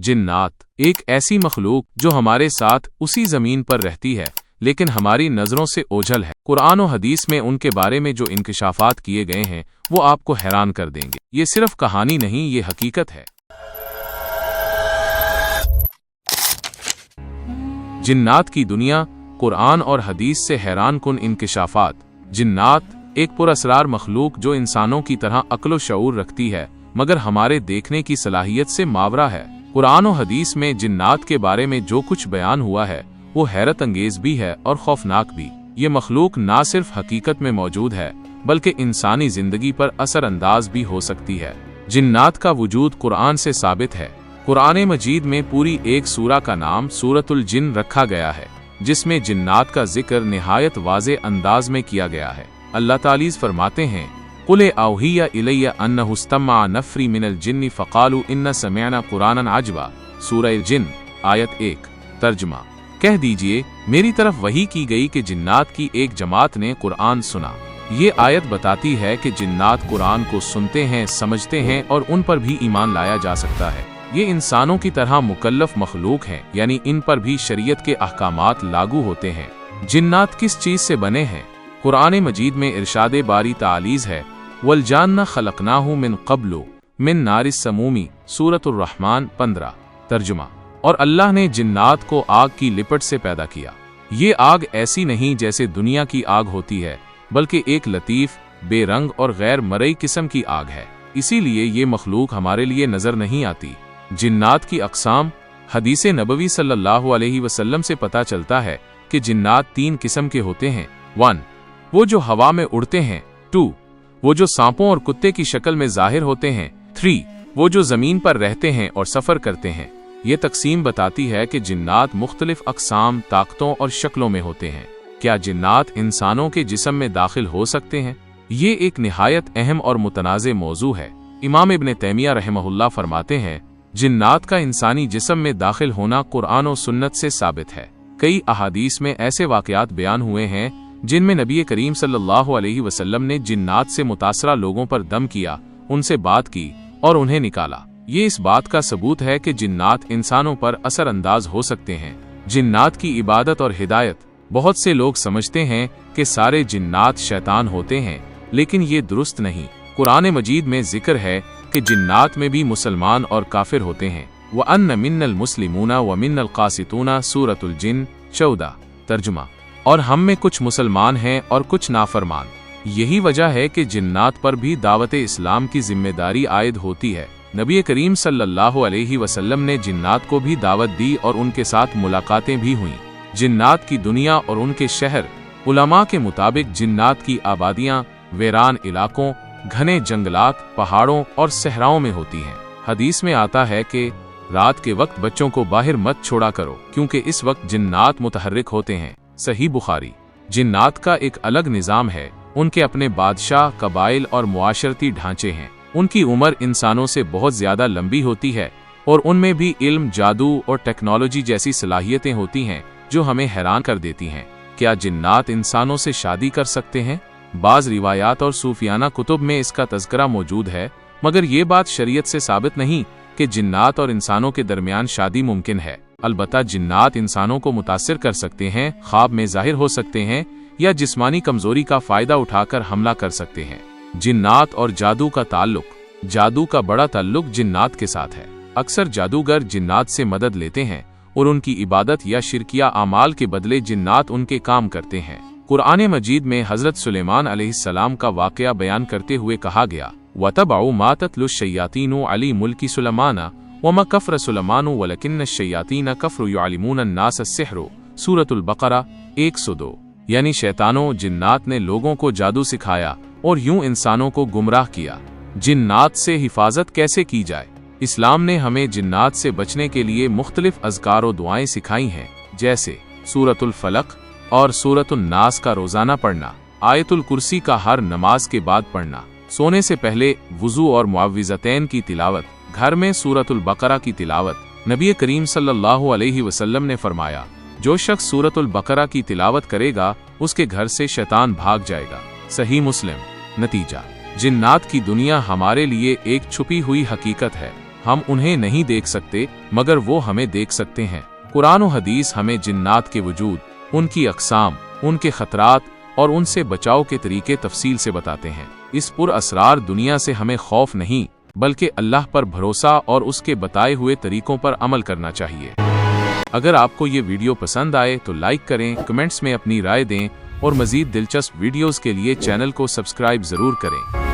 जिन्नात एक ऐसी मखलूक जो हमारे साथ उसी ज़मीन पर रहती है लेकिन हमारी नज़रों से ओझल है। कुरान और हदीस में उनके बारे में जो इंकशाफात किए गए हैं वो आपको हैरान कर देंगे। ये सिर्फ कहानी नहीं, ये हकीकत है। जिन्नात की दुनिया, कुरान और हदीस से हैरान कुन इंकशाफात। जिन्नात एक पुरअसरार मखलूक जो इंसानों की तरह अक्ल व शऊर रखती है मगर हमारे देखने की सलाहियत से मावरा है। कुरान और हदीस में जिन्नात के बारे में जो कुछ बयान हुआ है वो हैरत अंगेज भी है और खौफनाक भी। ये मखलूक ना सिर्फ हकीकत में मौजूद है बल्कि इंसानी जिंदगी पर असर अंदाज भी हो सकती है। जिन्नात का वजूद कुरान से साबित है। कुरान मजीद में पूरी एक सूरा का नाम सूरतुल जिन रखा गया है जिसमें जिन्नात का जिक्र निहायत वाज़े अंदाज में किया गया है। अल्लाह तालीज़ फरमाते हैं, कुल औहिया इलैया अन्नहु इस्तमअ नफ़री मिनल जिन्नि फ़क़ालू इन्ना समिअना कुरानन अजबा। सूरह जिन आयत 1। तर्जुमा, कह दीजिए मेरी तरफ वही की गई कि जिन्नात की एक जमात ने कुरान सुना। ये आयत बताती है कि जिन्नात कुरान को सुनते हैं, समझते हैं और उन पर भी ईमान लाया जा सकता है। ये इंसानों की तरह मुकल्लफ मखलूक हैं, यानी इन पर भी शरीयत के अहकामात लागू होते हैं। जिन्नात किस चीज से बने हैं? कुरान मजीद में इरशादे बारी तालीज़ है, वल जान्ना खलकनाहु मिन क़ब्लु मिन नारिस समूमी। सूरतुर रहमान 15। तर्जुमा, और अल्लाह ने जिन्नात को आग की लिपट से पैदा किया। ये आग ऐसी नहीं जैसे दुनिया की आग होती है बल्कि एक लतीफ़, बेरंग और गैर मरई किस्म की आग है। इसीलिए ये मखलूक हमारे लिए नजर नहीं आती। जिन्नात की अक़साम, हदीस नबवी सल्लल्लाहु अलैहि वसल्लम से पता चलता है कि जिन्नात 3 किस्म के होते हैं। 1. वो जो हवा में उड़ते हैं। 2. वो जो सांपों और कुत्ते की शक्ल में जाहिर होते हैं। 3. वो जो जमीन पर रहते हैं और सफर करते हैं। ये तकसीम बताती है कि जिन्नात मुख्तलिफ अक़साम, ताकतों और शक्लों में होते हैं। क्या जिन्नात इंसानों के जिस्म में दाखिल हो सकते हैं? ये एक निहायत अहम और मुतनाज़े मौजू है। इमाम इब्न तैमिया रहमहुल्लाह फरमाते हैं, जिन्नात का इंसानी जिस्म में दाखिल होना कुरान और सुन्नत से साबित है। कई अहादीस में ऐसे वाक़यात बयान हुए हैं जिनमें नबी करीम सल्लल्लाहु अलैहि वसल्लम ने जिन्नात से मुतासरा लोगों पर दम किया, उनसे बात की और उन्हें निकाला। ये इस बात का सबूत है कि जिन्नात इंसानों पर असर अंदाज हो सकते हैं। जिन्नात की इबादत और हिदायत। बहुत से लोग समझते हैं कि सारे जिन्नात शैतान होते हैं, लेकिन ये दुरुस्त नहीं। कुरान मजीद में जिक्र है कि जिन्नात में भी मुसलमान और काफिर होते हैं। व अन्न मिन्नल मुस्लिमूना व मिन्नल कासितूना। सूरतुल जिन 14। तर्जुमा, और हम में कुछ मुसलमान हैं और कुछ नाफरमान। यही वजह है कि जिन्नात पर भी दावत इस्लाम की जिम्मेदारी आयद होती है। नबी करीम सल्लल्लाहु अलैहि वसल्लम ने जिन्नात को भी दावत दी और उनके साथ मुलाकातें भी हुईं। जिन्नात की दुनिया और उनके शहर। उलमा के मुताबिक जिन्नात की आबादियां वीरान इलाकों, घने जंगलात, पहाड़ों और सहराओं में होती हैं। हदीस में आता है कि रात के वक्त बच्चों को बाहर मत छोड़ा करो क्योंकि इस वक्त जिन्नात मुतहर्रिक होते हैं। सही बुखारी। जिन्नात का एक अलग निज़ाम है। उनके अपने बादशाह, कबाइल और मुआशरती ढांचे हैं। उनकी उम्र इंसानों से बहुत ज्यादा लंबी होती है और उनमें भी इल्म, जादू और टेक्नोलॉजी जैसी सलाहियतें होती हैं जो हमें हैरान कर देती हैं। क्या जिन्नात इंसानों से शादी कर सकते हैं? बाज़ रिवायात और सूफियाना कुतुब में इसका तज़किरा मौजूद है, मगर ये बात शरीयत से साबित नहीं कि जिन्नात और इंसानों के दरमियान शादी मुमकिन है। अलबत्ता जिन्नात इंसानों को मुतासिर कर सकते हैं, ख्वाब में जाहिर हो सकते हैं या जिस्मानी कमजोरी का फायदा उठाकर हमला कर सकते हैं। जिन्नात और जादू का ताल्लुक। जादू का बड़ा ताल्लुक जिन्नात के साथ है। अक्सर जादूगर जिन्नात से मदद लेते हैं और उनकी इबादत या शिरकिया आमाल के बदले जिन्नात उनके काम करते हैं। कुरान मजीद में हजरत सुलेमान अलैहिस्सलाम का वाक़या बयान करते हुए कहा गया, वतबअू मा तत्लु शय्यातीनु अली मुल्की सुलेमाना वमा कफ़र सुलेमानु वलकिन्न शय्यातीन कफ़रू युअल्लिमूना अन्नास अस्सिह्र। सूरतुल बकरा 102। यानी शैतानों, जिन्नात ने लोगों को जादू सिखाया और यूं इंसानों को गुमराह किया। जिन्नात से हिफाजत कैसे की जाए? इस्लाम ने हमें जिन्नात से बचने के लिए मुख्तलिफ अज़कार और दुआएं सिखाई हैं, जैसे सूरतुल फलक और सूरतुन नास का रोजाना पढ़ना, आयतुल कुर्सी का हर नमाज के बाद पढ़ना, सोने से पहले वुजू और मुअव्विज़तैन की तिलावत, घर में सूरतुल बकरा की तिलावत। नबी करीम सल्लल्लाहु अलैहि वसल्लम ने फरमाया, जो शख्स सूरतुल बकरा की तिलावत करेगा उसके घर से शैतान भाग जाएगा। सही मुस्लिम। नतीजा, जिन्नात की दुनिया हमारे लिए एक छुपी हुई हकीकत है। हम उन्हें नहीं देख सकते मगर वो हमें देख सकते हैं। कुरान और हदीस हमें जिन्नात के वजूद, उनकी अक़साम, उनके खतरात और उनसे बचाव के तरीके तफसील से बताते हैं। इस पुरअसरार दुनिया से हमें खौफ नहीं बल्कि अल्लाह पर भरोसा और उसके बताए हुए तरीकों पर अमल करना चाहिए। अगर आपको ये वीडियो पसंद आए तो लाइक करें, कमेंट्स में अपनी राय दें और मज़ीद दिलचस्प वीडियोस के लिए चैनल को सब्सक्राइब ज़रूर करें।